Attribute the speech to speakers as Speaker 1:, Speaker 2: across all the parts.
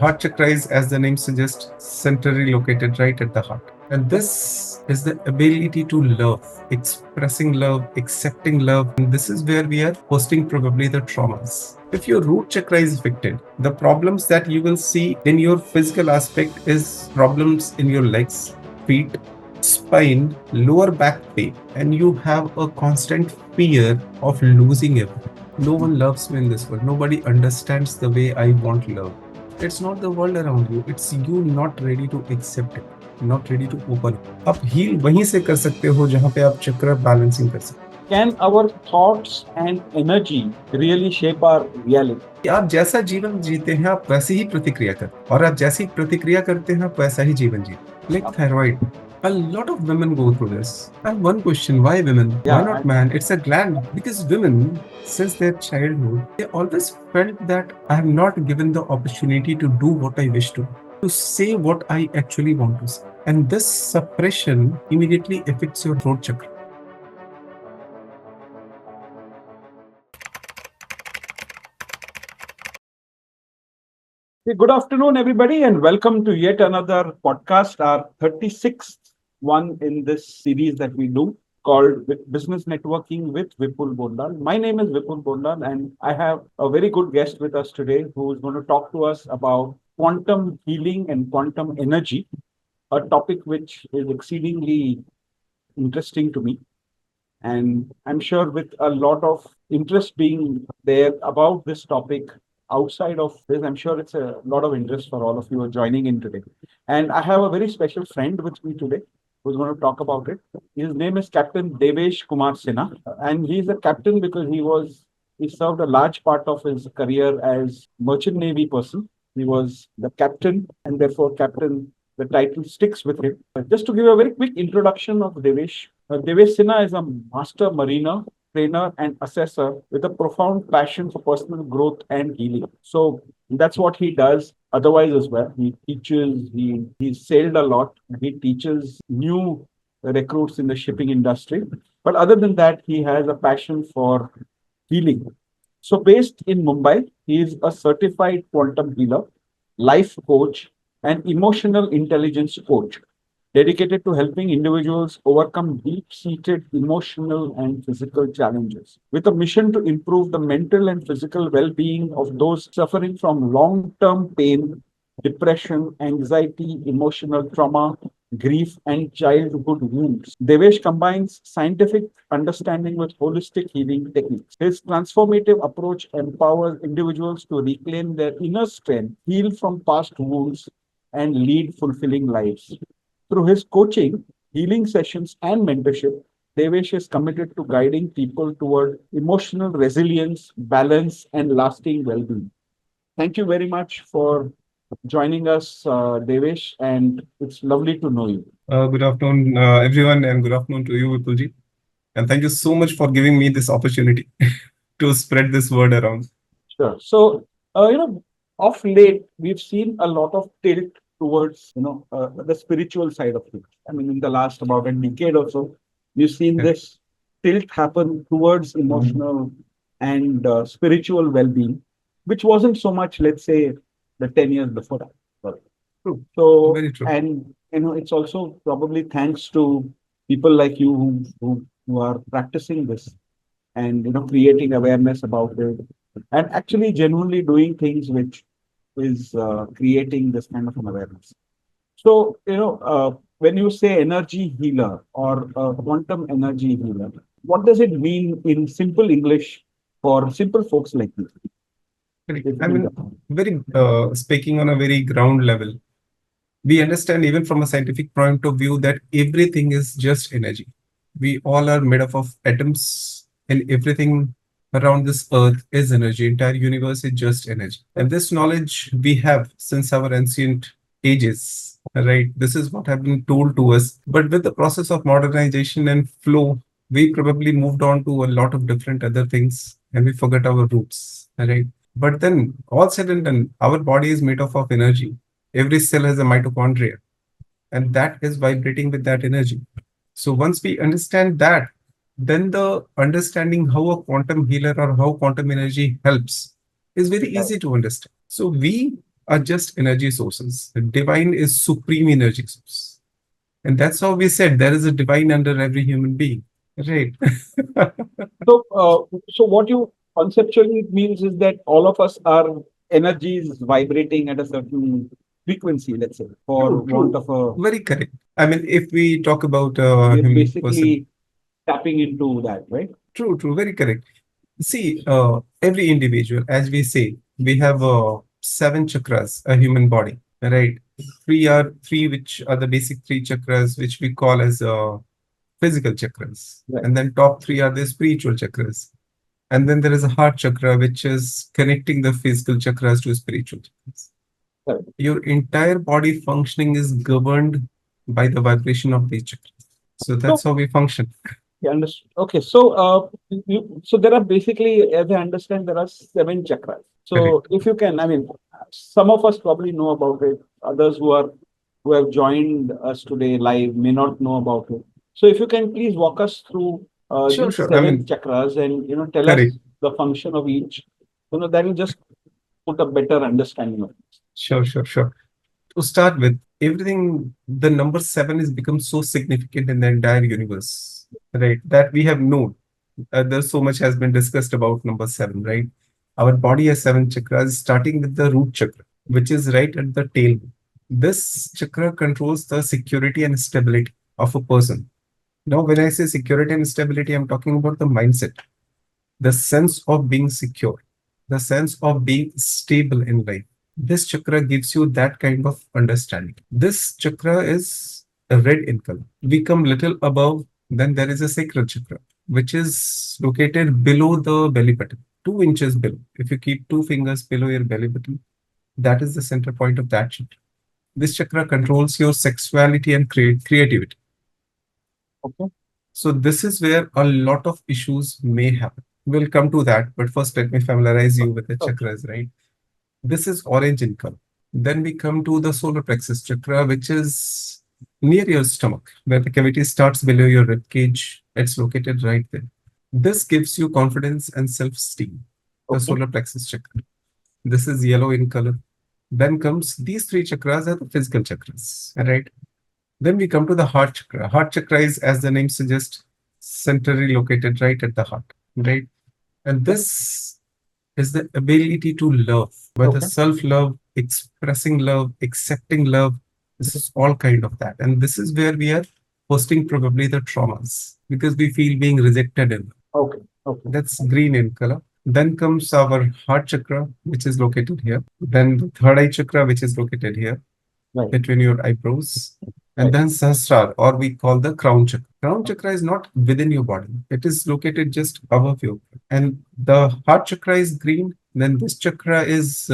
Speaker 1: Heart chakra is, as the name suggests, centrally located right at the heart. And this is the ability to love, expressing love, accepting love. And this is where we are hosting probably the traumas. If your root chakra is affected, the problems that you will see in your physical aspect is problems in your legs, feet, spine, lower back pain, and you have a constant fear of losing everything. No one loves me in this world. Nobody understands the way I want love. It's not the world around you. It's you not ready to accept it, not ready to open it. आप heal वहीं से कर सकते हो जहाँ पे आप चक्र बैलेंसिंग कर सकते हो.
Speaker 2: Can our thoughts and energy really shape our reality?
Speaker 1: आप जैसा जीवन जीते हैं आप वैसे ही प्रतिक्रिया करते हैं, और आप जैसी प्रतिक्रिया करते हैं आप वैसा ही जीवन जीते हैं. Like thyroid. A lot of women go through this. And one question, why women? Why not man? It's a gland. Because women, since their childhood, they always felt that I am not given the opportunity to do what I wish to say what I actually want to say. And this suppression immediately affects your throat chakra.
Speaker 2: Good afternoon, everybody, and welcome to yet another podcast, our 36th one in this series that we do called Business Networking with Vipul Bondal. My name is Vipul Bondal, and I have a very good guest with us today who is going to talk to us about quantum healing and quantum energy, a topic which is exceedingly interesting to me. And I'm sure with a lot of interest being there about this topic outside of this, I'm sure it's a lot of interest for all of you who are joining in today. And I have a very special friend with me today who's going to talk about it. His name is Captain Devesh Kumar Sinha. And he's a captain because he served a large part of his career as merchant navy person. He was the captain, and therefore captain, the title sticks with him. Just to give a very quick introduction of Devesh, Devesh Sinha is a master mariner, trainer, and assessor with a profound passion for personal growth and healing. So that's what he does otherwise as well. He teaches, he's sailed a lot, he teaches new recruits in the shipping industry. But other than that, he has a passion for healing. So based in Mumbai, he is a certified quantum healer, life coach, and emotional intelligence coach dedicated to helping individuals overcome deep-seated emotional and physical challenges with a mission to improve the mental and physical well-being of those suffering from long-term pain, depression, anxiety, emotional trauma, grief, and childhood wounds. Devesh combines scientific understanding with holistic healing techniques. His transformative approach empowers individuals to reclaim their inner strength, heal from past wounds, and lead fulfilling lives. Through his coaching, healing sessions, and mentorship, Devesh is committed to guiding people toward emotional resilience, balance, and lasting well being. Thank you very much for joining us, Devesh, and it's lovely to know you.
Speaker 1: Good afternoon, everyone, and good afternoon to you, Vipulji. And thank you so much for giving me this opportunity to spread this word around.
Speaker 2: Sure. So, of late, we've seen a lot of tilt towards, the spiritual side of things. I mean, in the last about a decade or so, we've seen this tilt happen towards emotional and spiritual well-being, which wasn't so much, let's say, the 10 years before that.
Speaker 1: True.
Speaker 2: So,
Speaker 1: Very true.
Speaker 2: and it's also probably thanks to people like you who are practicing this and creating awareness about it, and actually genuinely doing things which is creating this kind of an awareness. So, when you say energy healer or quantum energy healer, what does it mean in simple English for simple folks like you?
Speaker 1: Correct. I mean, very speaking on a very ground level, we understand even from a scientific point of view that everything is just energy. We all are made up of atoms, and everything around this earth is energy. Entire universe is just energy. And this knowledge we have since our ancient ages, right? This is what have been told to us. But with the process of modernization and flow, we probably moved on to a lot of different other things and we forgot our roots, right? But then all said and done, our body is made up of energy. Every cell has a mitochondria, and that is vibrating with that energy. So once we understand that, then the understanding how a quantum healer or how quantum energy helps is very easy to understand. So we are just energy sources. The divine is supreme energy source. And that's how we said there is a divine under every human being. Right.
Speaker 2: So what you conceptually means is that all of us are energies vibrating at a certain frequency, let's say, for
Speaker 1: True,
Speaker 2: want
Speaker 1: true.
Speaker 2: of a,
Speaker 1: Very correct. I mean, if we talk about a
Speaker 2: we're
Speaker 1: human person,
Speaker 2: basically tapping into that, right?
Speaker 1: true, true, very correct. See, every individual, as we say, we have seven chakras, a human body, right? Three, which are the basic three chakras, which we call as physical chakras,
Speaker 2: Right.
Speaker 1: and then top three are the spiritual chakras, and then there is a heart chakra, which is connecting the physical chakras to spiritual chakras.
Speaker 2: Correct.
Speaker 1: Your entire body functioning is governed by the vibration of these chakras. So
Speaker 2: So
Speaker 1: that's how we function.
Speaker 2: you understand. Okay, so so there are basically, as I understand, there are seven chakras. So
Speaker 1: Correct.
Speaker 2: if you can, I mean, some of us probably know about it. Others who have joined us today live may not know about it. So if you can please walk us through
Speaker 1: Sure,
Speaker 2: these
Speaker 1: sure. I
Speaker 2: seven
Speaker 1: mean,
Speaker 2: chakras and tell us
Speaker 1: correct.
Speaker 2: the function of each. That will just put a better understanding of it.
Speaker 1: Sure, sure, sure. To start with, everything, the number seven is become so significant in the entire universe, right? That we have known. There's so much has been discussed about number seven, right? Our body has seven chakras, starting with the root chakra, which is right at the tail. This chakra controls the security and stability of a person. Now, when I say security and stability, I'm talking about the mindset, the sense of being secure, the sense of being stable in life. This chakra gives you that kind of understanding. This chakra is red in color. We come little above, then there is a sacral chakra, which is located below the belly button, 2 inches below. If you keep two fingers below your belly button, that is the center point of that chakra. This chakra controls your sexuality and creativity.
Speaker 2: Okay.
Speaker 1: So this is where a lot of issues may happen. We'll come to that, but first let me familiarize you with the
Speaker 2: Okay.
Speaker 1: chakras, right? This is orange in color. Then we come to the solar plexus chakra, which is near your stomach, where the cavity starts below your rib cage. It's located right there. This gives you confidence and self-esteem. The
Speaker 2: Okay.
Speaker 1: solar plexus chakra. This is yellow in color. Then comes these three chakras are the physical chakras, right? Then we come to the heart chakra. Heart chakra is, as the name suggests, centrally located right at the heart, right? And this is the ability to love, whether
Speaker 2: Okay.
Speaker 1: self-love, expressing love, accepting love. This is all kind of that. And this is where we are hosting probably the traumas because we feel being rejected in.
Speaker 2: Okay. Okay.
Speaker 1: That's green in color. Then comes our heart chakra, which is located here. Then the third eye chakra, which is located here
Speaker 2: Right.
Speaker 1: between your eyebrows. And
Speaker 2: Right.
Speaker 1: then Sahasrara, or we call the crown chakra. Crown chakra is not within your body. It is located just above you. And the heart chakra is green. Then this chakra is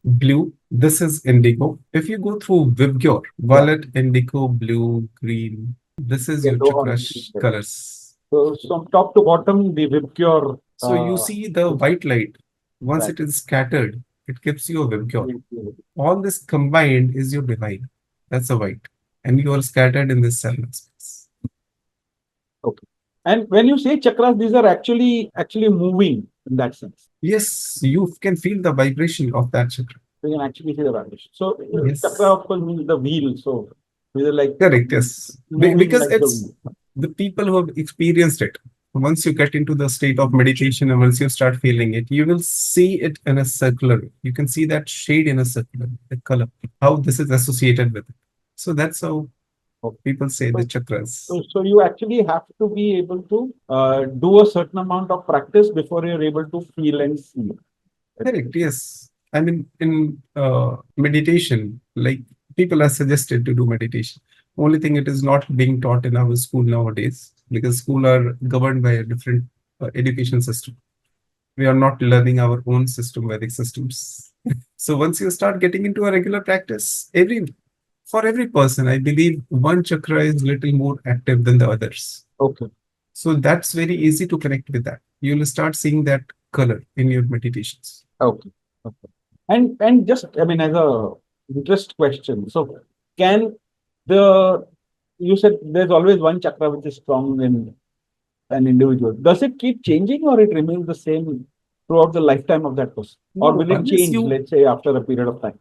Speaker 1: blue. This is indigo. If you go through Vibgyor,
Speaker 2: Yeah.
Speaker 1: violet, indigo, blue, green, this is your
Speaker 2: Yellow,
Speaker 1: chakra
Speaker 2: orange.
Speaker 1: colors.
Speaker 2: So from top to bottom, the Vipcure.
Speaker 1: So you see the white light. Once
Speaker 2: Right.
Speaker 1: it is scattered, it gives you a Vibgyor. All this combined is your divine. That's a white. And you are scattered in this seven aspects.
Speaker 2: Okay. And when you say chakras, these are actually moving in that sense.
Speaker 1: Yes, you can feel the vibration of that chakra.
Speaker 2: You can actually see the vibration. So chakra
Speaker 1: Yes,
Speaker 2: of course means the wheel. So these are like
Speaker 1: correct. Yes,
Speaker 2: moving
Speaker 1: because
Speaker 2: like the
Speaker 1: it's
Speaker 2: wheel.
Speaker 1: the people who have experienced it. Once you get into the state of meditation and once you start feeling it, you will see it in a circular. You can see that shade in a circular, the color, how this is associated with it. So that's how
Speaker 2: Okay.
Speaker 1: people say the
Speaker 2: So,
Speaker 1: chakras.
Speaker 2: so you actually have to be able to do a certain amount of practice before you're able to feel and see it.
Speaker 1: Correct. Yes. I mean, in meditation, like people are suggested to do meditation. Only thing it is not being taught in our school nowadays because school are governed by a different education system. We are not learning our own system, Vedic systems. So once you start getting into a regular practice, for every person, I believe one chakra is little more active than the others.
Speaker 2: Okay.
Speaker 1: So that's very easy to connect with that. You'll start seeing that color in your meditations.
Speaker 2: Okay. Okay. And just I mean as a interest question. So can the you said there's always one chakra which is strong in an individual. Does it keep changing or it remains the same throughout the lifetime of that person? Or
Speaker 1: No,
Speaker 2: will it
Speaker 1: unless
Speaker 2: change,
Speaker 1: you
Speaker 2: let's say, after a period of time?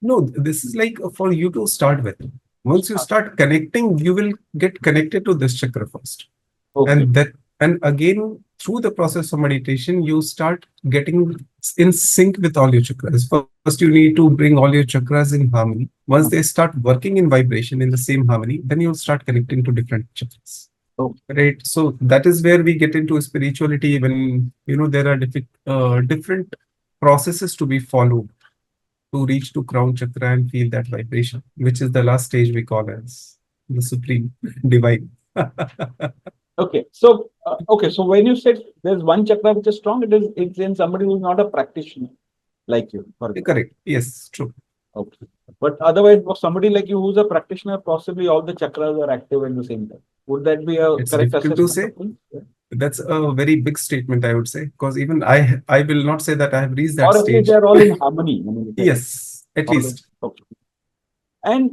Speaker 1: No, this is like for you to start with. Once you
Speaker 2: Start.
Speaker 1: start connecting, you will get connected to this chakra first.
Speaker 2: Okay.
Speaker 1: And that, and again, through the process of meditation, you start getting in sync with all your chakras. First, you need to bring all your chakras in harmony. Once they start working in vibration in the same harmony, then you'll start connecting to different chakras.
Speaker 2: Okay.
Speaker 1: Right. So that is where we get into spirituality when, there are different processes to be followed to reach to crown chakra and feel that vibration, which is the last stage we call as the supreme divine.
Speaker 2: Okay. So when you said there's one chakra which is strong, it's in somebody who's not a practitioner like you, for example.
Speaker 1: Correct. Yes, true.
Speaker 2: Okay. But otherwise, for somebody like you who's a practitioner, possibly all the chakras are active at the same time. Would that be a
Speaker 1: It's
Speaker 2: correct
Speaker 1: difficult to
Speaker 2: assessment
Speaker 1: say.
Speaker 2: of things? Yeah.
Speaker 1: That's a very big statement, I would say, because even I will not say that I have reached that
Speaker 2: Or at least
Speaker 1: stage.
Speaker 2: they're all in harmony. I mean, they're
Speaker 1: Yes, at
Speaker 2: all in,
Speaker 1: least.
Speaker 2: okay. And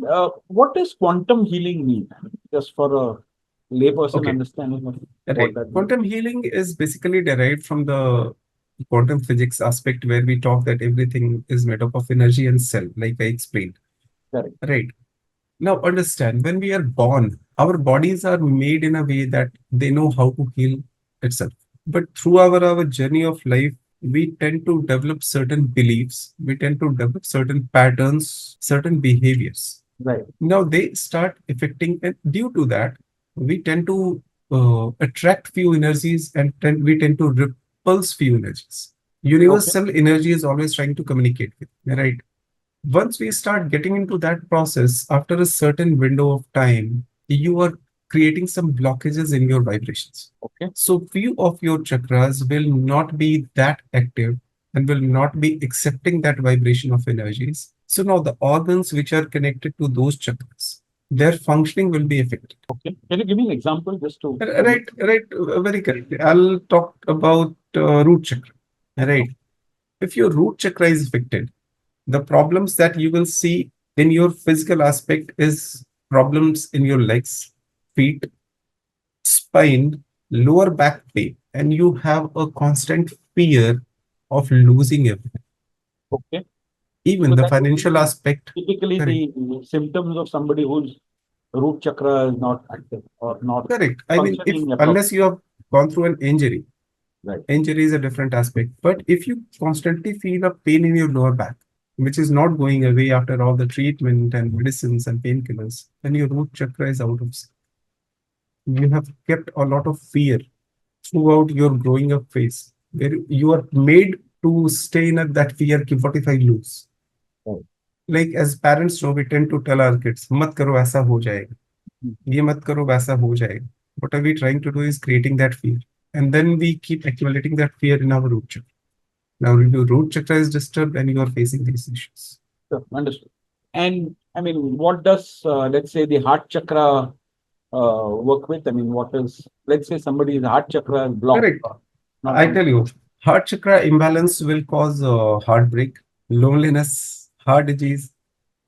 Speaker 2: what does quantum healing mean? Just for a layperson
Speaker 1: Okay.
Speaker 2: understanding of what
Speaker 1: Right.
Speaker 2: that means.
Speaker 1: Quantum healing is basically derived from the quantum physics aspect where we talk that everything is made up of energy and cell, like I explained.
Speaker 2: Correct.
Speaker 1: Right. Now, understand when we are born, our bodies are made in a way that they know how to heal itself. But through our journey of life, we tend to develop certain beliefs, we tend to develop certain patterns, certain behaviors.
Speaker 2: Right.
Speaker 1: Now they start affecting, and due to that, we tend to attract few energies and we tend to repulse few energies.
Speaker 2: Okay.
Speaker 1: Universal energy is always trying to communicate with, right? Once we start getting into that process, after a certain window of time, you are creating some blockages in your vibrations.
Speaker 2: Okay.
Speaker 1: So few of your chakras will not be that active and will not be accepting that vibration of energies. So now the organs which are connected to those chakras, their functioning will be affected.
Speaker 2: Okay. Can you give me an example just to
Speaker 1: Right, right, very correct. I'll talk about root chakra. Right. If your root chakra is affected, the problems that you will see in your physical aspect is problems in your legs, feet, spine, lower back pain, and you have a constant fear of losing everything.
Speaker 2: okay.
Speaker 1: Even
Speaker 2: So
Speaker 1: the
Speaker 2: that would
Speaker 1: financial
Speaker 2: be
Speaker 1: aspect.
Speaker 2: typically
Speaker 1: Correct.
Speaker 2: the symptoms of somebody whose root chakra is not active or not
Speaker 1: Correct. I mean, if
Speaker 2: functioning appropriately.
Speaker 1: unless you have gone through an injury,
Speaker 2: Right.
Speaker 1: injury is a different aspect. But if you constantly feel a pain in your lower back, which is not going away after all the treatment and medicines and painkillers, then your root chakra is out of sync. You have kept a lot of fear throughout your growing up phase, where you are made to stay in that fear. Ki, what if I lose?
Speaker 2: Right.
Speaker 1: Like as parents, no, we tend to tell our kids, "मत करो ऐसा हो जाएगा,
Speaker 2: Hmm.
Speaker 1: ये मत करो वैसा हो जाएगा." What are we trying to do is creating that fear, and then we keep accumulating that fear in our root chakra. Now, your root chakra is disturbed, and you are facing these issues.
Speaker 2: Sure. Understood. And I mean, what does let's say the heart chakra work with? I mean, what is, let's say somebody's heart chakra is blocked,
Speaker 1: Correct.
Speaker 2: not
Speaker 1: I tell
Speaker 2: functioning.
Speaker 1: you, heart chakra imbalance will cause heartbreak, loneliness, heart disease,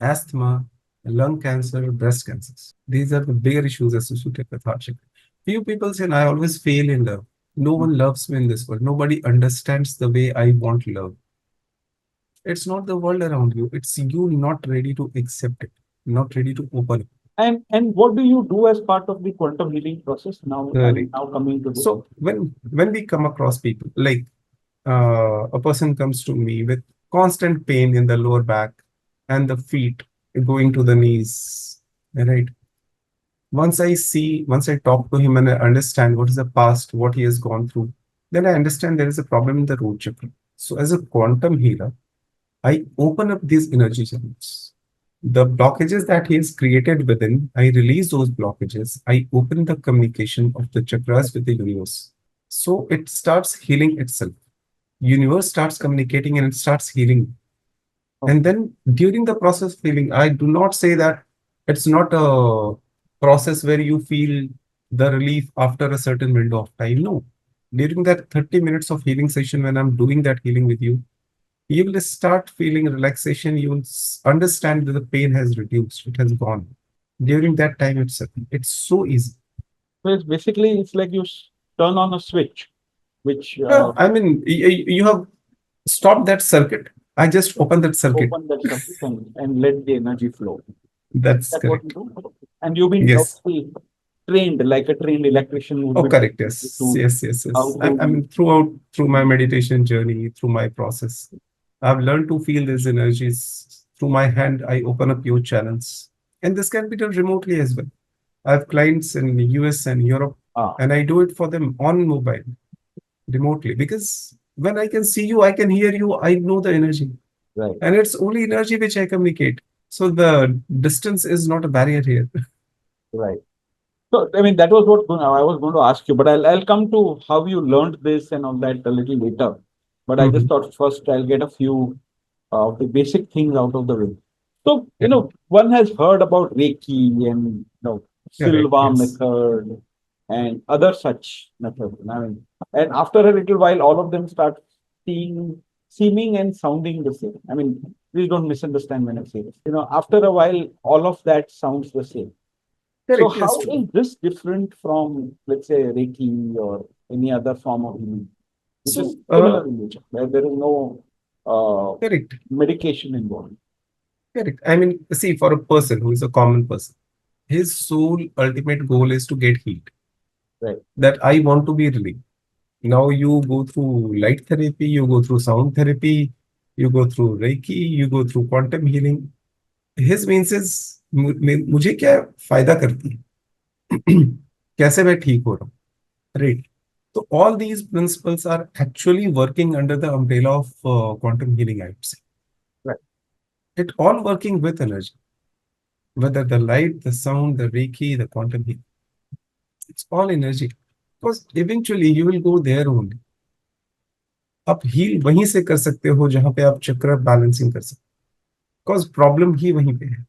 Speaker 1: asthma, lung cancer, breast cancers. These are the bigger issues associated with heart chakra. Few people say, I always fail in love. No one loves me in this world. Nobody understands the way I want love. It's not the world around you. It's you not ready to accept it, not ready to open it.
Speaker 2: And what do you do as part of the quantum healing process now? I mean,
Speaker 1: Correct.
Speaker 2: now coming to this.
Speaker 1: So when we come across people, like a person comes to me with constant pain in the lower back and the feet going to the knees, right? Once I talk to him and I understand what is the past, what he has gone through, then I understand there is a problem in the root chakra. So as a quantum healer, I open up these energy channels. The blockages that he has created within, I release those blockages. I open the communication of the chakras with the universe. So it starts healing itself. Universe starts communicating and it starts healing.
Speaker 2: Okay.
Speaker 1: And then during the process of healing, I do not say that it's not a process where you feel the relief after a certain window of time. No. During that 30 minutes of healing session, when I'm doing that healing with you will start feeling relaxation. You will understand that the pain has reduced, it has gone. During that time itself, it's so easy.
Speaker 2: So it's basically it's like you turn on a switch, which
Speaker 1: Yeah, I mean, you have stopped that circuit. I just open that circuit.
Speaker 2: open that circuit and let the energy flow.
Speaker 1: That's
Speaker 2: That's what you
Speaker 1: correct.
Speaker 2: do. And you've been
Speaker 1: Yes.
Speaker 2: obviously trained like a trained electrician would
Speaker 1: Oh,
Speaker 2: be
Speaker 1: correct.
Speaker 2: to
Speaker 1: Yes, yes,
Speaker 2: how
Speaker 1: yes. I
Speaker 2: to.
Speaker 1: mean, through my meditation journey, through my process, I've learned to feel these energies. Through my hand, I open up your channels. And this can be done remotely as well. I have clients in the US and Europe,
Speaker 2: Ah,
Speaker 1: and I do it for them on mobile, remotely. Because when I can see you, I can hear you, I know the energy.
Speaker 2: right,
Speaker 1: And it's only energy which I communicate. So the distance is not a barrier here.
Speaker 2: right. So, I mean, that was what I was going to ask you, but I'll come to how you learned this and all that a little later. But I just
Speaker 1: Mhm.
Speaker 2: thought first I'll get a few of the basic things out of the way. So,
Speaker 1: Yeah,
Speaker 2: one has heard about Reiki and
Speaker 1: correct.
Speaker 2: Silva
Speaker 1: Yes.
Speaker 2: method and other such methods. I mean, and after a little while, all of them start seeing, seeming and sounding the same. I mean, please don't misunderstand when I say this. After a while, all of that sounds the same. So,
Speaker 1: Correct. Yes,
Speaker 2: how
Speaker 1: true.
Speaker 2: is this different from, let's say, Reiki or any other form of healing, which is
Speaker 1: So,
Speaker 2: similar in nature, where there is no uh,
Speaker 1: correct.
Speaker 2: medication involved?
Speaker 1: Correct. I mean, see, for a person who is a common person, his sole ultimate goal is to get healed.
Speaker 2: Right.
Speaker 1: That I want to be relieved. Now you go through light therapy, you go through sound therapy, you go through Reiki, you go through quantum healing. His means is मुझे क्या फायदा करती है कैसे मैं ठीक हो रहा हूँ राइट तो all these principles are actually working under the umbrella of quantum healing, I would say.
Speaker 2: Right.
Speaker 1: It all working with energy, whether the light, the sound, the Reiki, the quantum healing. It's all energy. Because eventually you will go there only. आप heal वहीं से कर सकते हो जहां पे आप चक्र बैलेंसिंग कर सकते हो बिकॉज प्रॉब्लम ही वहीं पे है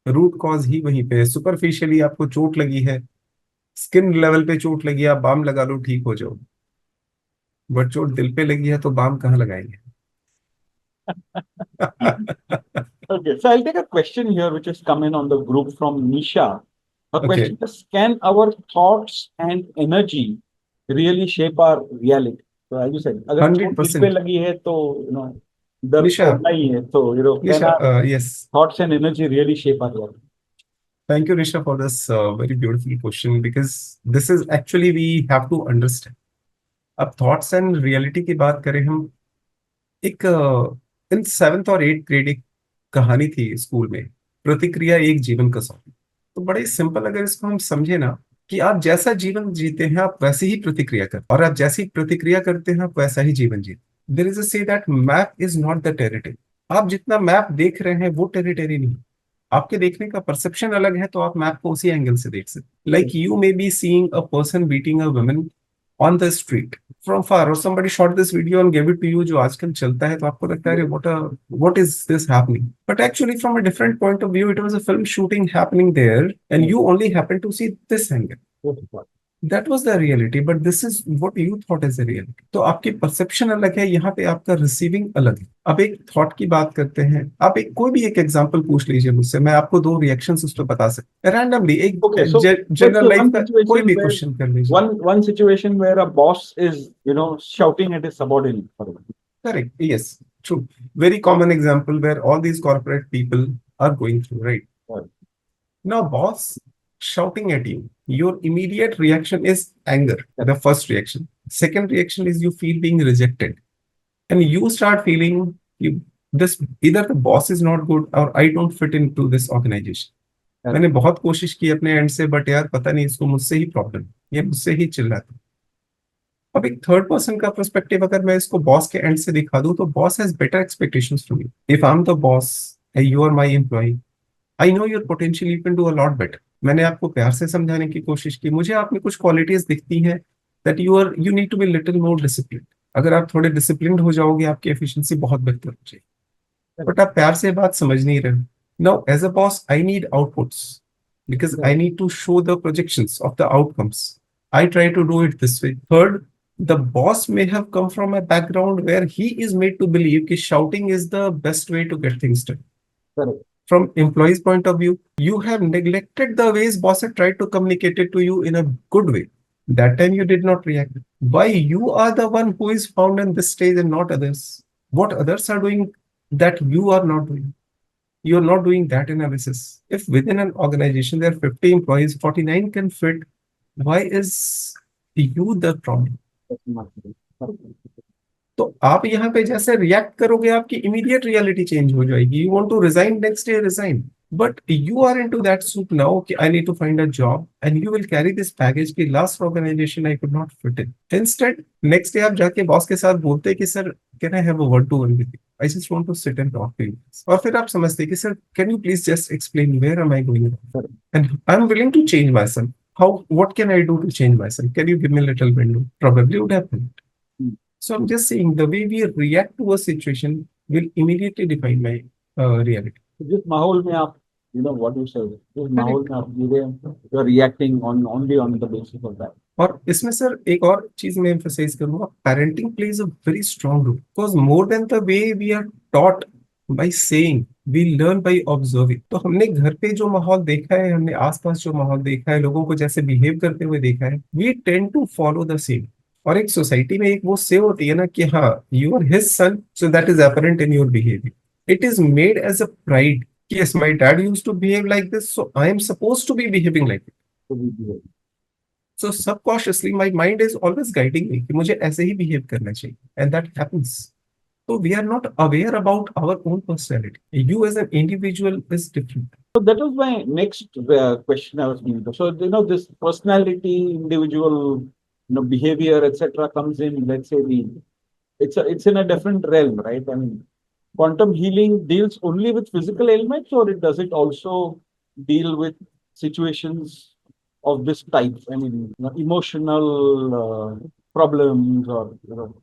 Speaker 1: रूट कॉज ही वहीं पे है सुपरफिशियली आपको चोट लगी है स्किन लेवल पे चोट लगी है आप बाम लगा लो ठीक हो जाओ बट चोट दिल पे लगी है तो बाम कहाँ लगाएंगे
Speaker 2: Okay, so I'll take a question here which has come in on the group from Nisha. Her
Speaker 1: okay
Speaker 2: question is, can our thoughts and energy really shape our reality? So as you said, अगर
Speaker 1: hundred
Speaker 2: चोट दिल पे
Speaker 1: percent
Speaker 2: लगी है तो दर्द तो
Speaker 1: निशा
Speaker 2: होना ही है तो can
Speaker 1: Nisha
Speaker 2: our
Speaker 1: yes
Speaker 2: thoughts and energy really shape our reality?
Speaker 1: Thank you Nisha for this very beautiful question because this is actually we have to understand अब थॉट्स एंड रियलिटी की बात करें हम एक इन सेवेंथ और एट्थ ग्रेड एक कहानी थी स्कूल में प्रतिक्रिया एक जीवन का सौंदर्य तो बड़े सिंपल अगर इसको हम समझे ना कि आप जैसा जीवन जीते हैं आप वैसे ही प्रतिक्रिया करते हैं और आप जैसी प्रतिक्रिया करते हैं आप वैसा ही जीवन जीते there is a say that map is not the territory आप जितना मैप देख रहे हैं वो टेरिटरी नहीं आपके देखने का परसेप्शन अलग है तो आप मैप को उसी एंगल से देख सकते like you may be seeing a person beating a woman on the street from far और somebody shot this video and gave it to you जो आजकल चलता है तो आपको लगता है अरे what is this happening but actually from a different point of view it was a film shooting happening there and you only happen to see this angle that was the reality but this is what you thought as a reality तो आपकी perception अलग है यहाँ पे आपका receiving अलग है अब एक थॉट की बात करते हैं आप एक कोई भी एक एग्जांपल पूछ लीजिए मुझसे मैं आपको दो रिएक्शंस उस पर बता सकता रैंडमली एक
Speaker 2: Okay, so let's
Speaker 1: general
Speaker 2: say
Speaker 1: life
Speaker 2: one
Speaker 1: का कोई
Speaker 2: situation
Speaker 1: भी
Speaker 2: where
Speaker 1: क्वेश्चन कर लीजिए
Speaker 2: one situation where a boss is shouting at his subordinate. For example.
Speaker 1: correct yes true very common example where all these corporate people are going through right
Speaker 2: Right.
Speaker 1: now boss shouting at you your immediate reaction is anger the
Speaker 2: Correct.
Speaker 1: first reaction second reaction is you feel being rejected and you start feeling you this either the boss is not good or I don't fit into this organization
Speaker 2: Correct.
Speaker 1: मैंने बहुत कोशिश की अपने and से but यार पता नहीं इसको मुझसे ही प्रॉब्लम ये मुझसे ही चिल्लाता अब एक थर्ड पर्सन का पर्सपेक्टिव अगर मैं इसको बॉस के एंड से दिखा दूं तो boss has better expectations from you if I am the boss you are my employee I know your potential you can do a lot better मैंने आपको प्यार से समझाने की कोशिश की मुझे आप में कुछ क्वालिटीज दिखती हैं that you need to be little more discipline अगर आप थोड़े डिसिप्लिन हो जाओगे आपकी एफिशिएंसी बहुत बेहतर हो जाएगी बट आप प्यार से बात समझ नहीं रहे now as a boss I need outputs because I
Speaker 2: Correct.
Speaker 1: need to show the projections of the outcomes. I try to do it this way. Third, the boss may have come from a background where he is made to believe that shouting is the best way to get things done.
Speaker 2: Correct.
Speaker 1: From employees' point of view, you have neglected the ways boss had tried to communicate it to you in a good way. That time you did not react. Why you are the one who is found in this stage and not others? What others are doing that you are not doing. You're not doing that analysis. If within an organization there are 50 employees, 49 can fit, why is you the problem?
Speaker 2: That's not true.
Speaker 1: तो आप यहाँ पे जैसे react करोगे आपकी immediate reality change हो जाएगी. You want to resign, next day resign. But you are into that soup now. Okay, I need to find a job, and you will carry this baggage. कि last organization I could not fit in. Instead, next day आप जाके boss के साथ बोलते हैं कि sir, can I have a one to one with you? I just want to sit and talk to you. और फिर आप समझते हैं कि sir, can you please just explain where am I going wrong? And I'm willing to change myself. How? What can I do to change myself? Can you give me a little window? Probably would happen. So I'm just saying the way we react to a situation will immediately define my reality.
Speaker 2: जिस माहौल में आप, what you say, जिस माहौल
Speaker 1: Correct.
Speaker 2: में आप जीरे, you are reacting on only on the basis of that.
Speaker 1: और इसमें सर एक और चीज मैं emphasize करूंगा, parenting plays a very strong role because more than the way we are taught by saying, we learn by observing. तो हमने घर पे जो माहौल देखा है, हमने आसपास जो माहौल देखा है, लोगों को जैसे बिहेव करते हुए देखा है, we tend to follow the same. और एक सोसाइटी में एक वो से होती है ना कि हाँ, you are his son, so that is apparent in your behaviour. It is made as a pride कि yes, my dad used to behave like this, so I am supposed to be behaving like this.
Speaker 2: So we behave.
Speaker 1: So subconsciously my mind is always guiding me कि मुझे ऐसे ही behave करना चाहिए, and that happens. So we are not aware about our own personality. You as an individual is different.
Speaker 2: So that was my next question I was going to. So this personality, individual, behavior, etc., comes in. Let's say it's in a different realm, right? I mean, quantum healing deals only with physical ailments, or does it also deal with situations of this type? I mean, emotional problems, or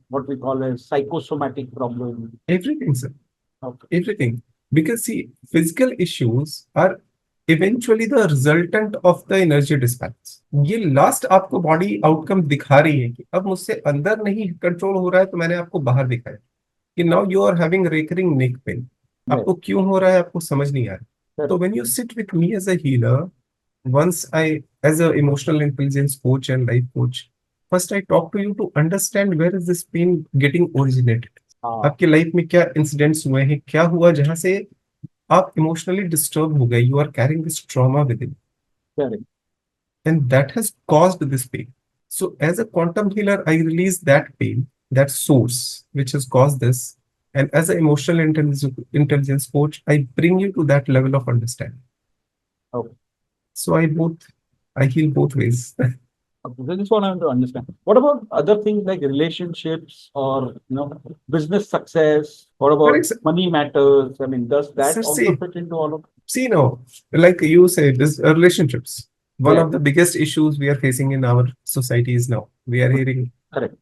Speaker 2: what we call as psychosomatic problems.
Speaker 1: Everything, sir.
Speaker 2: Okay.
Speaker 1: Everything. Because see, physical issues are eventually the resultant of the energy disbalance. ये last आपको body outcome दिखा रही है कि अब मुझसे अंदर नहीं कंट्रोल हो रहा है, तो मैंने आपको बाहर दिखाया कि now you are having recurring neck pain. आपको क्यों हो रहा है, आपको समझ नहीं आ रहा. तो when you sit with me as a healer, once I, as a emotional intelligence coach and life coach, first I talk to you to understand where is this pain getting originated. आपकी life में क्या incidents हुए हैं, क्या हुआ जहां से आप इमोशनली डिस्टर्ब हो गए. You are carrying this trauma within,
Speaker 2: Correct.
Speaker 1: And that has caused this pain. So as a quantum healer, I release that pain, that source which has caused this. And as an emotional intelligence coach, I bring you to that level of understanding.
Speaker 2: Okay.
Speaker 1: So I heal both ways.
Speaker 2: Okay, so this one I want to understand. What about other things like relationships or business success? What about
Speaker 1: Correct, sir.
Speaker 2: money matters? I mean, does that
Speaker 1: Sir,
Speaker 2: also fit into all of?
Speaker 1: see now, like you said, this relationships. One
Speaker 2: Yeah.
Speaker 1: of the biggest issues we are facing in our society is now. We are hearing
Speaker 2: Correct.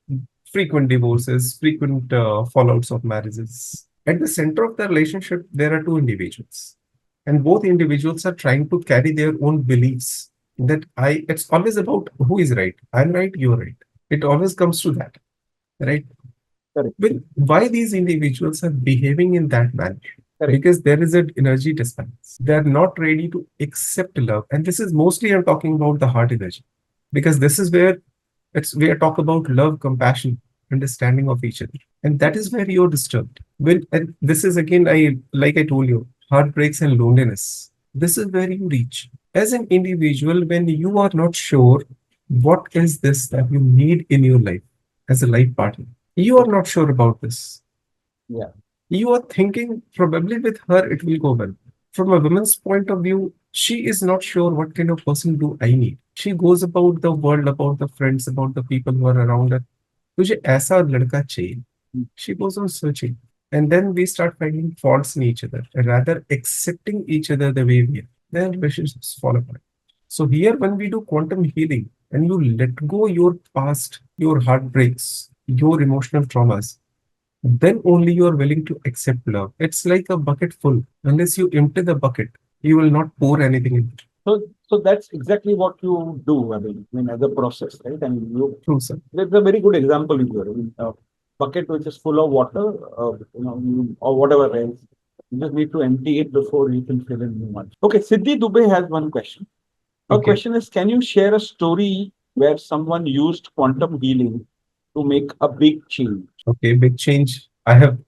Speaker 1: frequent divorces, frequent fallouts of marriages. At the center of the relationship, there are two individuals, and both individuals are trying to carry their own beliefs. That it's always about who is right. I'm right, you're right. It always comes to that, right?
Speaker 2: Correct.
Speaker 1: But why these individuals are behaving in that manner?
Speaker 2: Correct.
Speaker 1: Because there is an energy disbalance. They are not ready to accept love. And this is mostly I'm talking about the heart energy. Because this is where we are talk about love, compassion, understanding of each other. And that is where you're disturbed. And this is again, like I told you, heartbreaks and loneliness. This is where you reach. As an individual, when you are not sure what is this that you need in your life as a life partner, you are not sure about this.
Speaker 2: Yeah.
Speaker 1: You are thinking probably with her it will go well. From a woman's point of view, she is not sure what kind of person do I need. She goes about the world, about the friends, about the people who are around her. मुझे ऐसा लड़का चाहिए. She goes on searching. And then we start finding faults in each other, rather accepting each other the way we are. Then relationships fall apart. So here, when we do quantum healing and you let go your past, your heartbreaks, your emotional traumas, then only you are willing to accept love. It's like a bucket full. Unless you empty the bucket, you will not pour anything in it.
Speaker 2: So that's exactly what you do. I mean, as a process, right? I mean,
Speaker 1: True, sir.
Speaker 2: that's a very good example here. I mean, a bucket which is full of water, or whatever else. You just need to empty it before you can fill in new one. Okay, Siddhi Dubey has one question. Her
Speaker 1: Okay.
Speaker 2: question is, can you share a story where someone used quantum healing to make a big change?
Speaker 1: Okay, big change. I have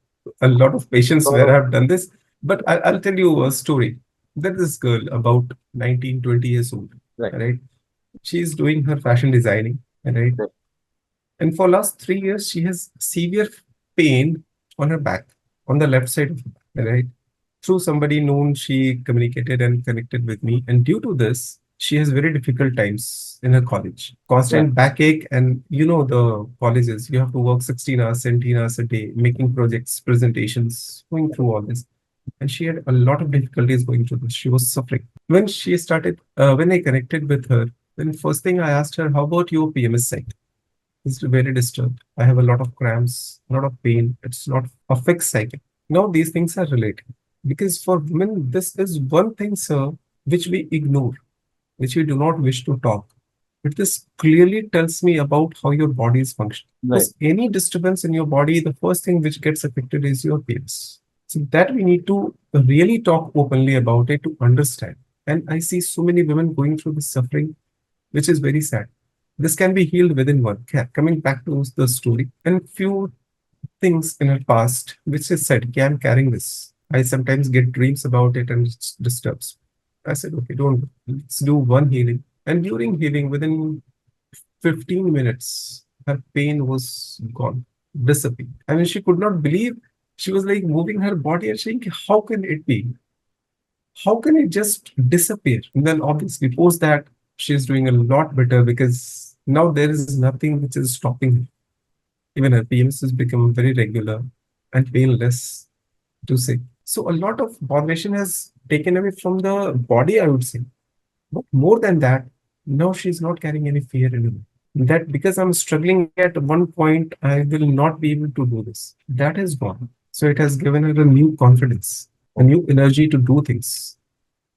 Speaker 1: a lot of patience
Speaker 2: Lot
Speaker 1: where
Speaker 2: of
Speaker 1: I've done this. But I'll tell you a story. There's this girl about 19, 20 years old,
Speaker 2: right.
Speaker 1: right? She's doing her fashion designing, right?
Speaker 2: Right.
Speaker 1: And for last 3 years, she has severe pain on her back, on the left side of her back, right? Through somebody known, she communicated and connected with me. And due to this, she has very difficult times in her college.
Speaker 2: Right.
Speaker 1: Constant backache, and you know the colleges, you have to work 16 hours, 17 hours a day, making projects, presentations, going through all this. And she had a lot of difficulties going through this. She was suffering. When I connected with her, then first thing I asked her, how about your PMS side? It's very disturbed. I have a lot of cramps, a lot of pain. It's not a fixed cycle. Now these things are related. Because for women, this is one thing, sir, which we ignore, which we do not wish to talk. But this clearly tells me about how your body is functioning.
Speaker 2: Right.
Speaker 1: Because any disturbance in your body, the first thing which gets affected is your PMS. So that we need to really talk openly about it to understand. And I see so many women going through this suffering, which is very sad. This can be healed within one. Coming back to the story, and few things in her past which is said, okay, I'm carrying this. I sometimes get dreams about it and it disturbs. I said, okay, don't. Let's do one healing. And during healing, within 15 minutes, her pain was gone, disappeared. I mean, she could not believe. She was like moving her body and saying, how can it be? How can it just disappear? And then obviously post that she's doing a lot better because now there is nothing which is stopping her. Even her PMS has become very regular and painless to say. So a lot of motivation has taken away from the body, I would say. But more than that, now she's not carrying any fear anymore. That because I'm struggling at one point, I will not be able to do this. That is gone. So it has given her a new confidence, a new energy to do things.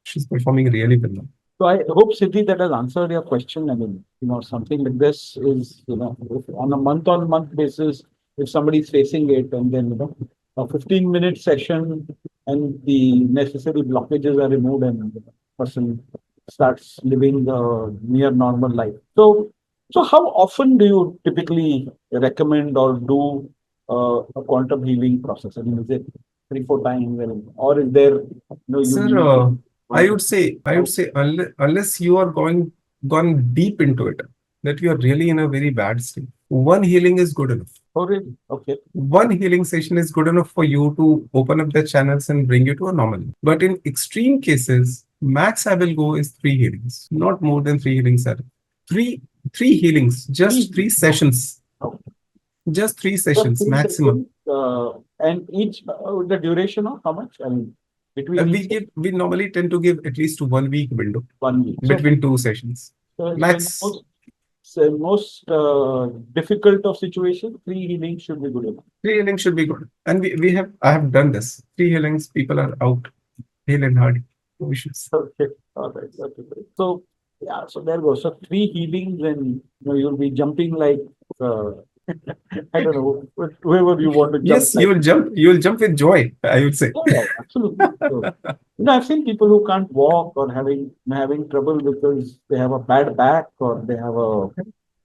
Speaker 1: She's performing really well now.
Speaker 2: So I hope, Siddhi, that has answered your question. I mean, something like this is, if on a month-on-month basis, if somebody is facing it, and then, a 15-minute session and the necessary blockages are removed, and the person starts living the near normal life. So how often do you typically recommend or do a quantum healing process? I mean, is it 3, 4 times, or is there, you
Speaker 1: Sir,
Speaker 2: need
Speaker 1: I
Speaker 2: once?
Speaker 1: would say, unless you are gone deep into it, that you are really in a very bad state. One healing is good enough.
Speaker 2: Oh, really? Okay.
Speaker 1: One healing session is good enough for you to open up the channels and bring you to a normal. But in extreme cases, max I will go is three healings, not more than three healings. Sir. Three, three healings, just three
Speaker 2: Three. Oh,
Speaker 1: sessions,
Speaker 2: oh.
Speaker 1: just three
Speaker 2: Just
Speaker 1: sessions
Speaker 2: three
Speaker 1: maximum.
Speaker 2: sessions, and each the duration of how much? I mean, between
Speaker 1: And
Speaker 2: each
Speaker 1: we normally tend to give at least 1 week window
Speaker 2: 1 week. So,
Speaker 1: between two sessions.
Speaker 2: so in the
Speaker 1: Max
Speaker 2: most difficult of situations, three healings should be good enough.
Speaker 1: three healings should be good. And we have I have done this. Three healings, people are out, hale and hardy. No issues.
Speaker 2: Okay. All right. Okay. Great. So yeah. So there goes. So three healings, and you'll be jumping like uh, I don't know whoever you want to jump
Speaker 1: Yes,
Speaker 2: like.
Speaker 1: you will jump with joy, I would say.
Speaker 2: Yeah, yeah, absolutely. So, I've seen people who can't walk or having trouble because they have a bad back or they have you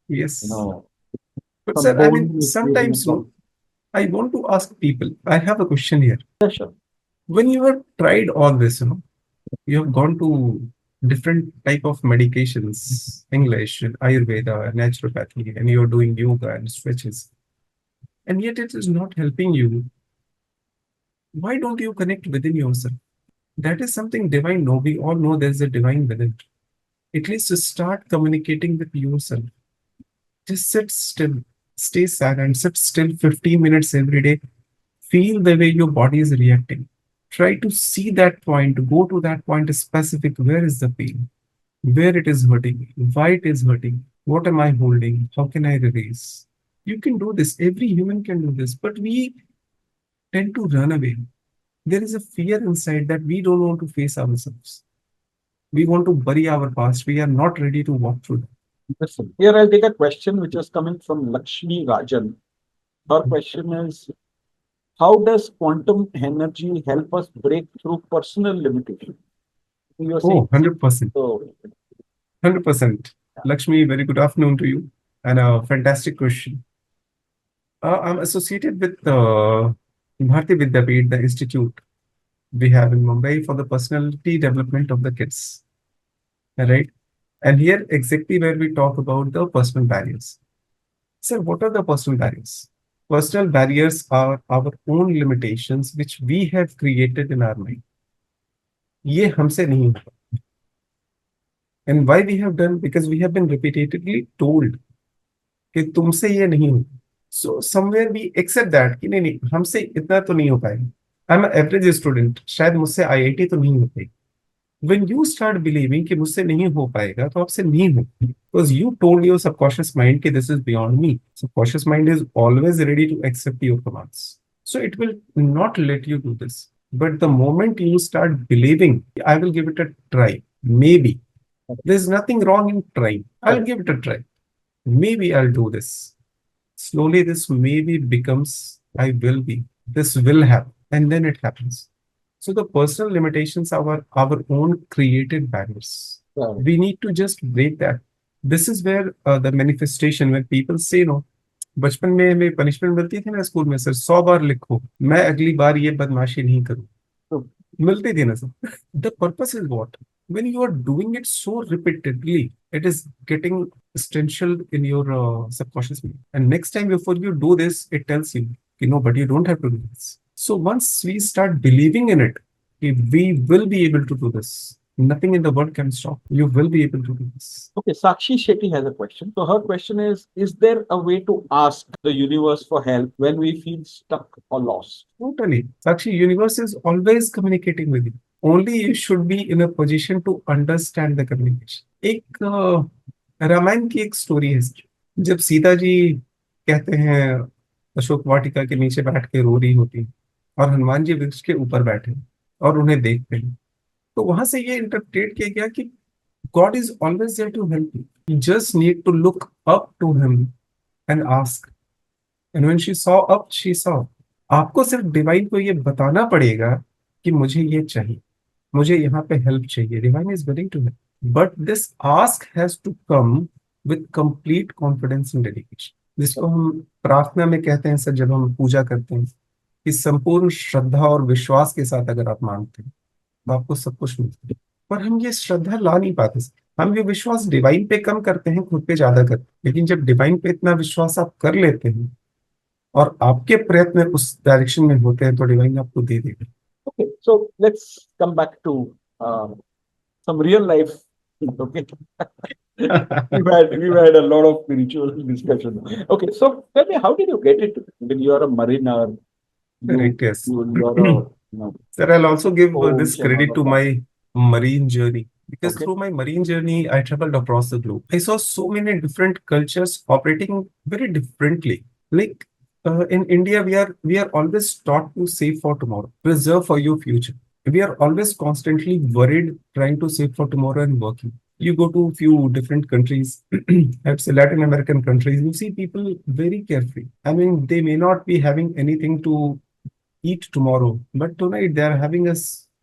Speaker 1: Yes.
Speaker 2: know,
Speaker 1: But
Speaker 2: some
Speaker 1: sir, I mean,
Speaker 2: bone issues and
Speaker 1: sometimes
Speaker 2: so on.
Speaker 1: no, I want to ask people, I have a question here.
Speaker 2: Yeah, sure.
Speaker 1: When you have tried all this, you have gone to different type of medications, English, Ayurveda, naturopathy, and you're doing yoga and stretches, and yet it is not helping you. Why don't you connect within yourself? That is something divine. No, we all know there's a divine within. At least to start communicating with yourself. Just sit still, stay silent, sit still 15 minutes every day. Feel the way your body is reacting. Try to see that point, go to that point specific. Where is the pain? Where it is hurting? Why it is hurting? What am I holding? How can I release? You can do this. Every human can do this, but we tend to run away. There is a fear inside that we don't want to face ourselves. We want to bury our past. We are not ready to walk through that.
Speaker 2: Listen, here I'll take a question which is coming from Lakshmi Rajan. Her question is, how does quantum energy help us break through personal limitations? You're
Speaker 1: Oh,
Speaker 2: saying
Speaker 1: 100%.
Speaker 2: so.
Speaker 1: 100%. Lakshmi, very good afternoon to you. And a fantastic question. I'm associated with, 100%. Lakshmi, very good afternoon to you. And a fantastic question. 100%. Lakshmi, very good afternoon to you. And a fantastic question. 100%. Lakshmi, very good afternoon to you. And a fantastic question. And a fantastic question. 100%. Lakshmi, very good afternoon to you. And a fantastic question. Bharati Vidyapeeth, the institute we have in Mumbai for the personality development of the kids, right? And here exactly where we talk about the personal barriers. Sir, what are the personal barriers? Personal barriers are our own limitations which we have created in our mind. ये हमसे नहीं होगा. And why we have done? Because we have been repeatedly told कि तुमसे ये नहीं होगा. So somewhere we accept that कि नहीं हमसे इतना तो नहीं हो पाएगा. I'm an average student. शायद मुझसे IIT तो नहीं हो पाएगी. When you start believing कि मुझसे नहीं हो पाएगा तो आपसे नहीं हो, because you told your subconscious mind कि this is beyond me. Subconscious mind is always ready to accept your commands, so it will not let you do this. But the moment you start believing, I will give it a try, maybe there's nothing wrong in trying, I'll give it a try, maybe I'll do this. Slowly this maybe becomes I will be, this will happen, and then it happens. So the personal limitations are our own created barriers.
Speaker 2: Right.
Speaker 1: We need to just break that. This is where the manifestation, when people say no, बचपन में हमें punishment मिलती थी ना school में, sir 100 बार लिखो मैं अगली बार ये बदमाशी नहीं करूँ,
Speaker 2: True.
Speaker 1: मिलती थी ना sir. The purpose is what? When you are doing it so repeatedly, it is getting essential in your subconscious mind. And next time before you do this, it tells you know, but you don't have to do this. So once we start believing in it, we will be able to do this. Nothing in the world can stop. You will be able to do this.
Speaker 2: Okay, Sakshi Shetty has a question. So her question is there a way to ask the universe for help when we feel stuck or lost?
Speaker 1: Totally. Sakshi, universe is always communicating with you. Only you should be in a position to understand the communication. एक रामायण की एक story है. जब सीता जी कहते हैं अशोक वाटिका के नीचे बैठ के रो रही होती है और हनुमान जी वृक्ष के ऊपर बैठे हैं और उन्हें देखते हैं, तो वहां से ये इंटरप्रेट किया गया कि God is always there to help you. You just need to look up to him and ask. And when she saw up, she saw. आपको सिर्फ डिवाइन को ये बताना पड़ेगा कि मुझे ये चाहिए, मुझे यहाँ पे हेल्प चाहिए. Divine is willing to help, but this ask has to come with complete confidence and dedication, जिसको हम प्रार्थना में कहते हैं सर, जब हम पूजा करते हैं कि संपूर्ण श्रद्धा और विश्वास के साथ अगर आप मांगते हैं तो आपको सब कुछ मिलता है. पर हम ये श्रद्धा ला नहीं पाते. हम ये विश्वास डिवाइन पे कम करते हैं, खुद पे ज्यादा करते हैं. लेकिन जब डिवाइन पे इतना विश्वास आप कर लेते हैं और आपके प्रयत्न उस डायरेक्शन में होते हैं तो डिवाइन आपको दे देगा.
Speaker 2: Okay, so let's come back to some real life. Okay, we've had a lot of spiritual discussion. Okay, so tell me, how did you get it when you are a mariner?
Speaker 1: Correct, yes.
Speaker 2: You're a, you know,
Speaker 1: Sir, I'll also give this
Speaker 2: coach and
Speaker 1: credit
Speaker 2: all
Speaker 1: to
Speaker 2: of that.
Speaker 1: my marine journey, because
Speaker 2: Okay.
Speaker 1: through my marine journey, I traveled across the globe. I saw so many different cultures operating very differently. Like in India, we are always taught to save for tomorrow, preserve for your future. We are always constantly worried, trying to save for tomorrow and working. You go to a few different countries, I'd say Latin American countries, you see people very carefree. I mean, they may not be having anything to eat tomorrow, but tonight they are having a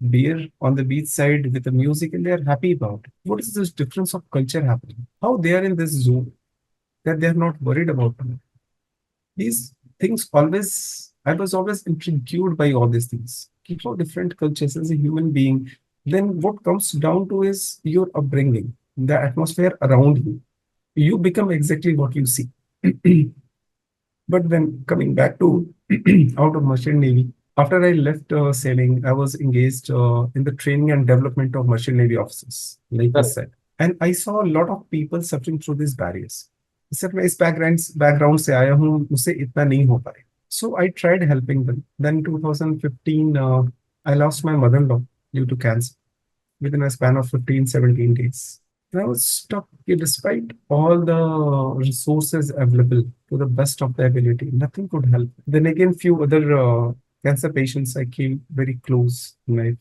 Speaker 1: beer on the beach side with the music and they are happy about it. What is this difference of culture happening? How they are in this zone that they are not worried about tomorrow? These things always, I was always intrigued by all these things. Keep all different cultures as a human being. Then what comes down to is your upbringing, the atmosphere around you. You become exactly what you see. But then coming back to out of merchant navy, after I left sailing, I was engaged in the training and development of merchant navy officers, like you
Speaker 2: Correct.
Speaker 1: said, and I saw a lot of people suffering through these barriers. Sir मैं इस background से आया हूँ, मुझसे इतना नहीं हो पाए. So I tried helping them. Then 2015, I lost my mother-in-law due to cancer within a span of 15, 17 days. And I was stuck. Despite all the resources available to the best of their ability, nothing could help. Then again, few other cancer patients I came very close in my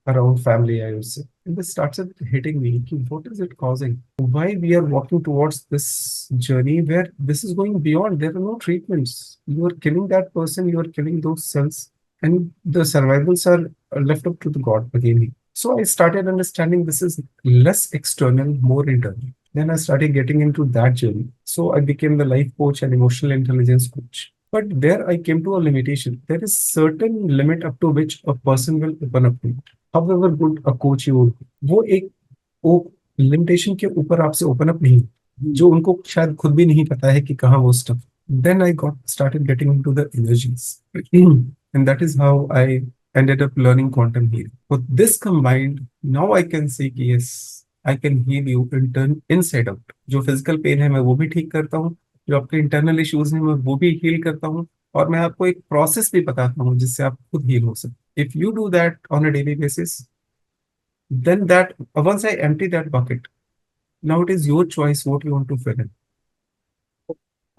Speaker 1: around family, I would say. And this started hitting me. What is it causing? Why we are walking towards this journey where this is going beyond? There are no treatments. You are killing that person. You are killing those cells, and the survivals are left up to the God again. So I started understanding this is less external, more internal. Then I started getting into that journey. So I became the life coach and emotional intelligence coach. But there I came to a limitation. There is certain limit up to which a person will open up to you. However good a coach you would be, वो एक वो limitation के ऊपर आपसे open up नहीं, जो उनको शायद खुद भी नहीं पता है कि कहाँ वो stuff. Then I got started getting into the energies, and that is how I ended up learning quantum healing. With this combined, now I can say कि yes, I can heal you inside out. जो physical pain है मैं वो भी ठीक करता हूँ, जो आपके इंटरनल इश्यूज हैं मैं वो भी हील करता हूँ, और मैं आपको एक प्रोसेस भी बताता हूँ जिससे आप खुद हील हो सकते. If you do that on a daily basis, then that once I empty that bucket, now it is your choice what you want to fill in.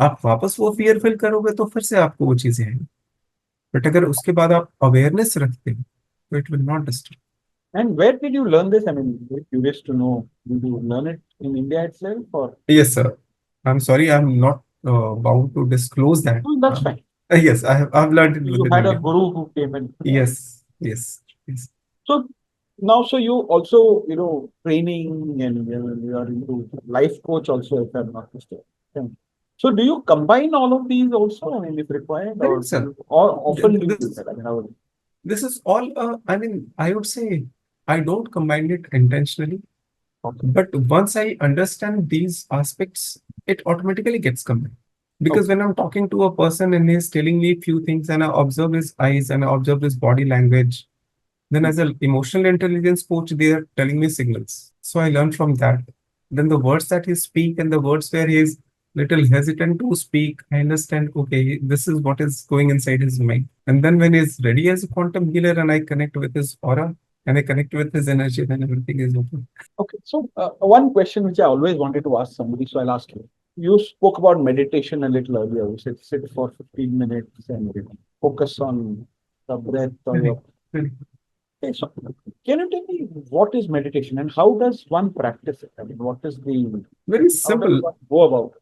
Speaker 1: आप वापस वो फियर फिल करोगे तो फिर से आपको वो चीजें आएंगी, बट अगर उसके बाद आप अवेयरनेस रखते हो तो it will not disturb.
Speaker 2: And where did you learn this? I mean, we're curious to know. Did you learn it in India itself, or?
Speaker 1: Yes, sir. I'm sorry, I'm not bound to disclose that.
Speaker 2: Oh, that's fine.
Speaker 1: Yes, I've learned it
Speaker 2: You
Speaker 1: within
Speaker 2: had a
Speaker 1: India.
Speaker 2: guru who came in.
Speaker 1: Yes, yes, yes.
Speaker 2: So now, so you also, training, and you are into life coach also, if I'm not mistaken. So do you combine all of these also, I mean, if required,
Speaker 1: Correct, sir.
Speaker 2: or often do you do
Speaker 1: This,
Speaker 2: that? I mean, how?
Speaker 1: this is all, I mean, I would say I don't combine it intentionally,
Speaker 2: Okay.
Speaker 1: but once I understand these aspects, it automatically gets combined. Because when I'm talking to a person and he's telling me few things and I observe his eyes and I observe his body language, then as an emotional intelligence coach, they are telling me signals. So I learn from that. Then the words that he speak and the words where he's little hesitant to speak, I understand, okay, this is what is going inside his mind. And then when he's ready as a quantum healer and I connect with his aura and I connect with his energy, then everything is open.
Speaker 2: Okay. So one question which I always wanted to ask somebody, so I'll ask you. You spoke about meditation a little earlier. You said sit for 15 minutes and focus on the breath or
Speaker 1: Correct.
Speaker 2: your.
Speaker 1: Correct.
Speaker 2: Okay, so can you tell me what is meditation and how does one practice it? I mean, what is the
Speaker 1: Very
Speaker 2: how does
Speaker 1: simple.
Speaker 2: one go about it?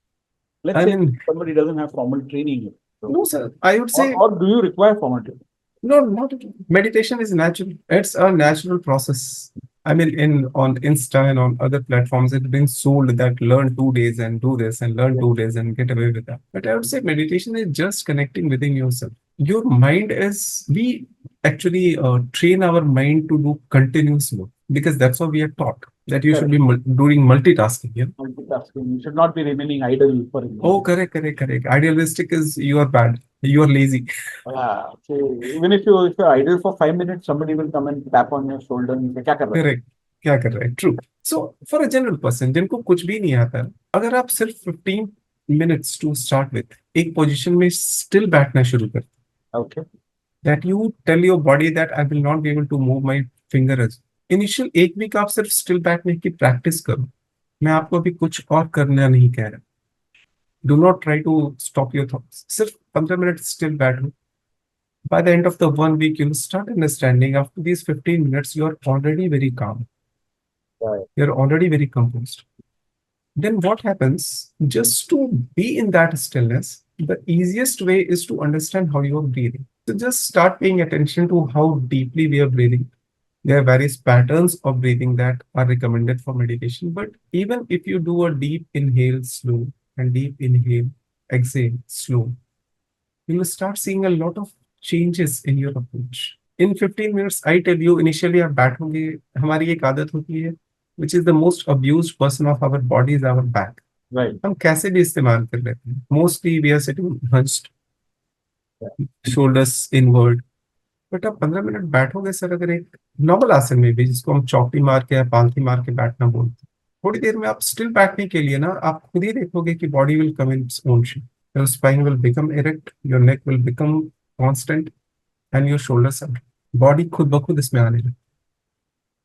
Speaker 2: Let's
Speaker 1: I
Speaker 2: say
Speaker 1: mean,
Speaker 2: somebody doesn't have formal training, so,
Speaker 1: no, sir. I would say
Speaker 2: or do you require formal training?
Speaker 1: no, not at all. Meditation is natural. It's a natural process. I mean, in on Insta and on other platforms, it's been sold that learn 2 days and do this and learn
Speaker 2: Yeah.
Speaker 1: 2 days and get away with that. But I would say meditation is just connecting within yourself. Your mind is, we actually train our mind to do continuous work because that's what we are taught that you should
Speaker 2: Correct.
Speaker 1: be doing multitasking. Yeah.
Speaker 2: Multitasking. You should not be remaining idle for
Speaker 1: Oh,
Speaker 2: example.
Speaker 1: correct, correct, correct. Idealistic is you are bad. You are lazy.
Speaker 2: Yeah. So even if you're idle for 5 minutes, somebody will come and tap on your shoulder and say, "क्या कर रहे हो?"
Speaker 1: Correct. क्या कर रहा है? True. So for a general person जिनको कुछ भी नहीं आता, अगर आप सिर्फ 15 मिनट्स टू स्टार्ट विथ एक पोजीशन में स्टिल बैठना शुरू कर,
Speaker 2: Okay.
Speaker 1: That you tell your body that I will not be able to move my fingers. Initial एक वीक आप सिर्फ स्टिल बैठने की प्रैक्टिस करो. मैं आपको अभी कुछ और करना नहीं कह रहा. Do not try to stop your thoughts. सिर्फ 15 मिनट स्टिल बैठो. By the end of the 1 week, you'll start understanding after these 15 minutes, you are already very calm.
Speaker 2: Right.
Speaker 1: You're already very composed. Then what happens? Just to be in that stillness, the easiest way is to understand how you are breathing. So just start paying attention to how deeply we are breathing. There are various patterns of breathing that are recommended for meditation. But even if you do a deep inhale slow and deep inhale, exhale slow, you will start seeing a lot of changes in your approach. In 15 minutes, I tell you, initially आप बैठोगे, हमारी एक आदत होती है, which is the most abused person of our body is our back.
Speaker 2: Right.
Speaker 1: हम कैसे भी इस्तेमाल कर लेते हैं. Mostly we are sitting hunched, shoulders inward. But आप 15 मिनट बैठोगे सर, अगर एक नॉर्मल आसन में भी जिसको हम चौकड़ी मार के या पालथी मार के बैठना बोलते हैं, थोड़ी देर में आप स्टिल बैठने के लिए ना आप खुद ही देखोगे कि body will come in its own shape. Your spine will become erect, your neck will become constant and your shoulders are, body खुद ब खुद इसमें आने लगती.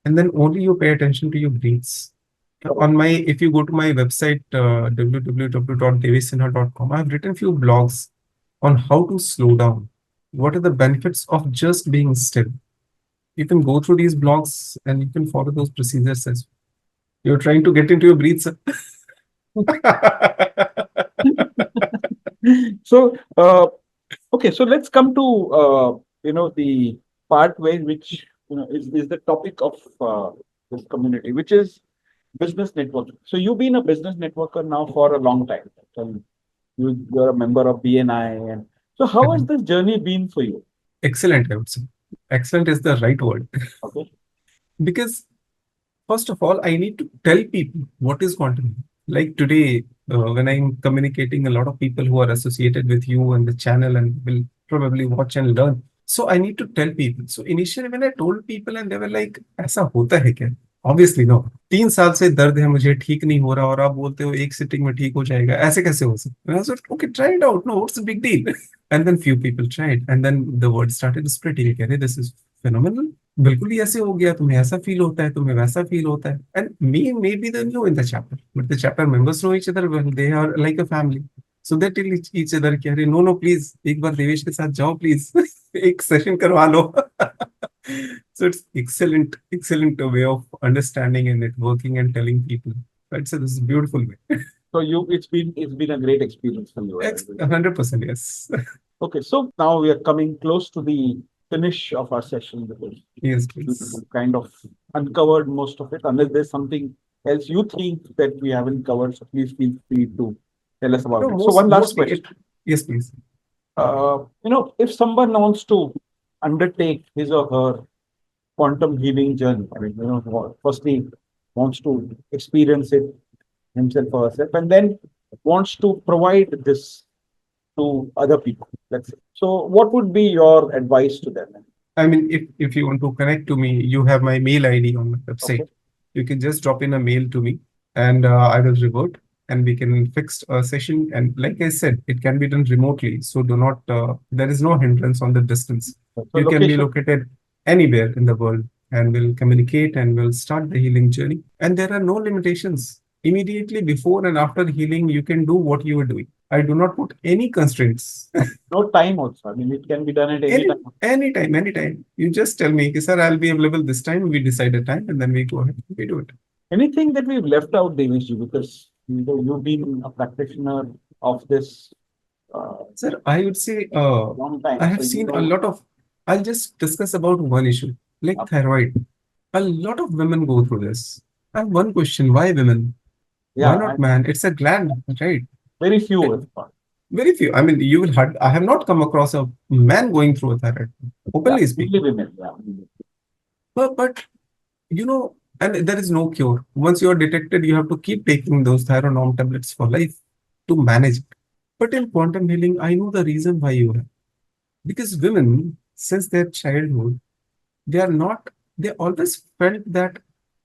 Speaker 1: And then only you pay attention to your breaths. On my, if you go to my website, www.devesinha.com, I've written few blogs on how to slow down. What are the benefits of just being still? You can go through these blogs and you can follow those procedures as well. You're trying to get into your breath, sir.
Speaker 2: So okay, so let's come to the part where which is the topic of this community, which is business networking. So you've been a business networker now for a long time. So you're a member of BNI, and So how has
Speaker 1: And
Speaker 2: this journey been for you?
Speaker 1: excellent, I would say. Excellent is the right word.
Speaker 2: Okay.
Speaker 1: Because first of all, I need to tell people what is quantum healing. Like today, when I'm communicating, a lot of people who are associated with you and the channel and will probably watch and learn. So I need to tell people. So initially, when I told people and they were like, "ऐसा होता है क्या?" Obviously, no. 3 साल से दर्द है मुझे ठीक नहीं हो रहा और आप बोलते हो एक सिटिंग में ठीक हो जाएगा ऐसे कैसे हो सकता है? I was like, okay, try it out. No, what's the big deal? And then few people tried, and then the word started spreading. Keh rahe, this is phenomenal. बिल्कुल ही ऐसे हो गया तुम्हें ऐसा फील होता है तुम्हें वैसा फील होता है and me may be the new in the chapter but the chapter members know each other well they are like a family so they tell each other कि अरे नो नो प्लीज एक बार देवेश के साथ जाओ please एक session करवा लो so it's excellent way of understanding and networking and telling people right so this is a beautiful way
Speaker 2: So it's been a great experience for you.
Speaker 1: 100% yes
Speaker 2: Okay, so now we are coming close to the finish of our session because
Speaker 1: yes
Speaker 2: we
Speaker 1: please
Speaker 2: kind of uncovered most of it. Unless there's something else you think that we haven't covered, so please feel free to tell us
Speaker 1: no
Speaker 2: about it. So
Speaker 1: most
Speaker 2: one last
Speaker 1: mostly
Speaker 2: question.
Speaker 1: it yes please
Speaker 2: If someone wants to undertake his or her quantum healing journey, I mean, firstly wants to experience it himself or herself, and then wants to provide this to other people, let's say. So, what would be your advice to them?
Speaker 1: I mean, if you want to connect to me, you have my mail ID on my website.
Speaker 2: Okay.
Speaker 1: You can just drop in a mail to me, and I will revert, and we can fix a session. And like I said, it can be done remotely, so do not. There is no hindrance on the distance.
Speaker 2: So,
Speaker 1: You can be
Speaker 2: location.
Speaker 1: located anywhere in the world, and we'll communicate and we'll start the healing journey. And there are no limitations. Immediately before and after healing, you can do what you are doing. I do not put any constraints.
Speaker 2: No time also. I mean, it can be done at any time.
Speaker 1: Anytime. You just tell me, sir, I'll be available this time. We decide a time and then we go ahead. We do it.
Speaker 2: Anything that we've left out, Deveshji, because you've been a practitioner of this
Speaker 1: Sir, I would say
Speaker 2: long
Speaker 1: I
Speaker 2: time. So
Speaker 1: have
Speaker 2: you
Speaker 1: seen a
Speaker 2: know,
Speaker 1: lot of, I'll just discuss about one issue, like thyroid. A lot of women go through this. I have one question, why women? Why
Speaker 2: yeah,
Speaker 1: not man? It's a gland, right?
Speaker 2: very few.
Speaker 1: And very few. I mean, you will have, I have not come across a man going through a thyroid,
Speaker 2: Yeah,
Speaker 1: openly
Speaker 2: only
Speaker 1: speaking.
Speaker 2: women. Yeah.
Speaker 1: But you know, and there is no cure. Once you are detected, you have to keep taking those thyronorm tablets for life to manage it. But in quantum healing, I know the reason why you have. Because women, since their childhood, they are not, they always felt that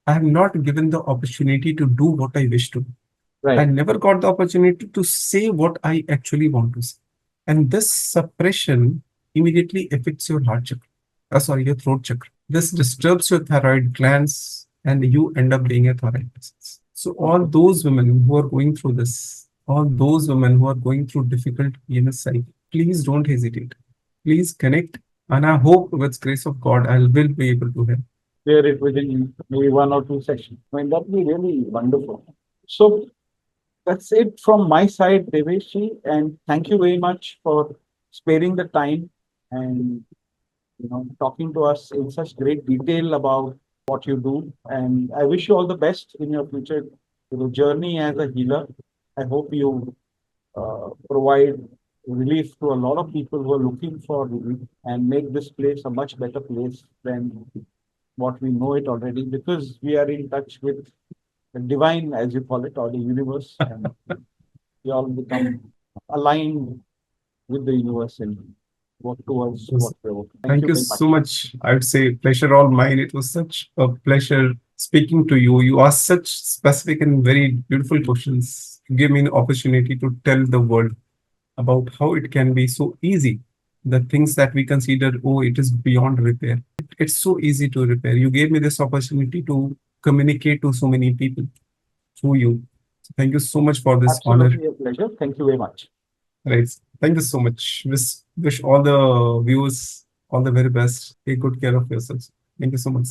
Speaker 1: I have not given the opportunity to do what I wish to. I
Speaker 2: Right.
Speaker 1: never got the opportunity to say what I actually want to say. And this suppression immediately affects your heart chakra. Sorry, your throat chakra. This disturbs your thyroid glands and you end up being a thyroid disease. So all
Speaker 2: Okay.
Speaker 1: those women who are going through this, all those women who are going through difficult PMS cycle, please don't hesitate. Please connect. And I hope with grace of God, I will be able to help.
Speaker 2: Clear it within maybe one or two sessions. I mean, that'd be really wonderful. So that's it from my side, Deveshji, and thank you very much for sparing the time and talking to us in such great detail about what you do. And I wish you all the best in your future journey as a healer. I hope you provide relief to a lot of people who are looking for relief and make this place a much better place than what we know it already because we are in touch with the divine, as you call it, or the universe, and we all become aligned with the universe and work towards what we're working. Thank
Speaker 1: Thank
Speaker 2: you
Speaker 1: you
Speaker 2: very
Speaker 1: so
Speaker 2: much.
Speaker 1: much. I would say pleasure all mine. It was such a pleasure speaking to you. You asked such specific and very beautiful questions to give me an opportunity to tell the world about how it can be so easy. The things that we consider, oh, it is beyond repair. It's so easy to repair. You gave me this opportunity to communicate to so many people through you. So thank you so much for this honor.
Speaker 2: Absolutely a pleasure. Thank you very much.
Speaker 1: Right. Thank you so much. Wish all the viewers all the very best. Take good care of yourselves. Thank you so much.